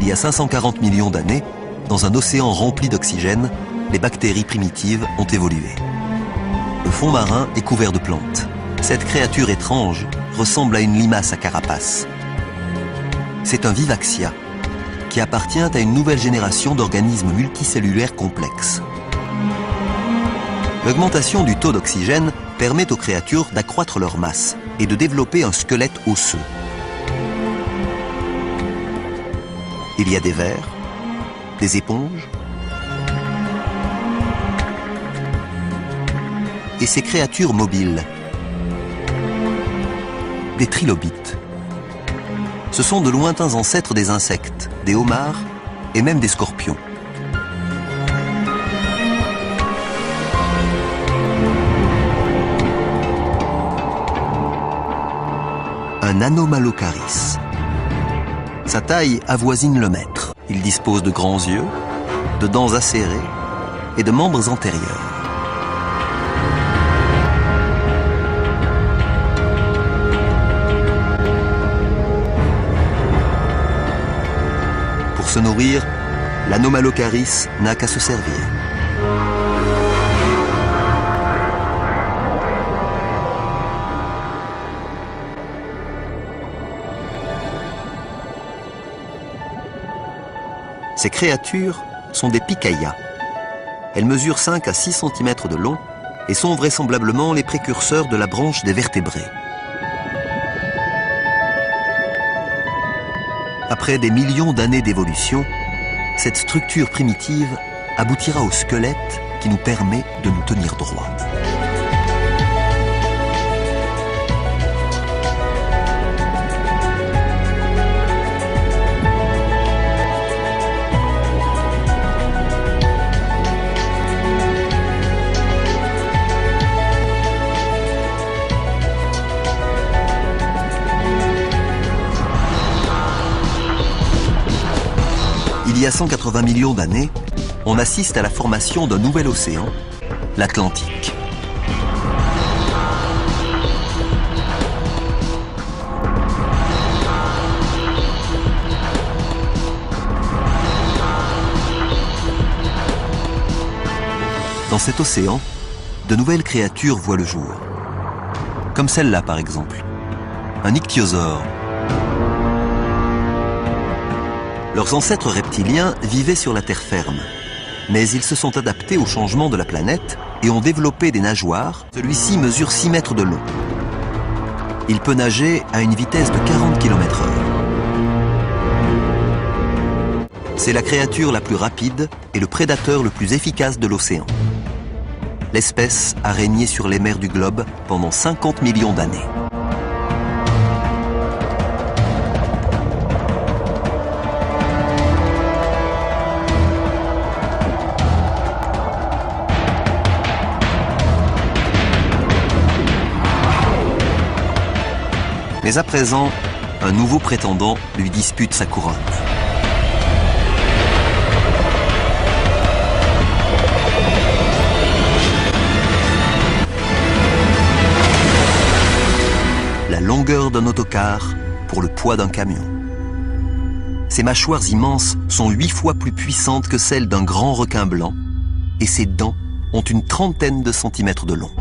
y a 540 millions d'années, dans un océan rempli d'oxygène, les bactéries primitives ont évolué. Le fond marin est couvert de plantes. Cette créature étrange ressemble à une limace à carapace. C'est un vivaxia qui appartient à une nouvelle génération d'organismes multicellulaires complexes. L'augmentation du taux d'oxygène permet aux créatures d'accroître leur masse et de développer un squelette osseux. Il y a des vers, des éponges et ces créatures mobiles, des trilobites. Ce sont de lointains ancêtres des insectes, des homards et même des scorpions. Un Anomalocaris. Sa taille avoisine le mètre. Il dispose de grands yeux, de dents acérées et de membres antérieurs. Pour se nourrir, l'Anomalocaris n'a qu'à se servir. Ces créatures sont des picaillas. Elles mesurent 5 à 6 cm de long et sont vraisemblablement les précurseurs de la branche des vertébrés. Après des millions d'années d'évolution, cette structure primitive aboutira au squelette qui nous permet de nous tenir droit. Il y a 180 millions d'années, on assiste à la formation d'un nouvel océan, l'Atlantique. Dans cet océan, de nouvelles créatures voient le jour. Comme celle-là par exemple, un ichthyosaure. Leurs ancêtres reptiliens vivaient sur la terre ferme, mais ils se sont adaptés au changement de la planète et ont développé des nageoires. Celui-ci mesure 6 mètres de long. Il peut nager à une vitesse de 40 km/h. C'est la créature la plus rapide et le prédateur le plus efficace de l'océan. L'espèce a régné sur les mers du globe pendant 50 millions d'années. Mais à présent, un nouveau prétendant lui dispute sa couronne. La longueur d'un autocar pour le poids d'un camion. Ses mâchoires immenses sont 8 fois plus puissantes que celles d'un grand requin blanc et ses dents ont une trentaine de centimètres de long.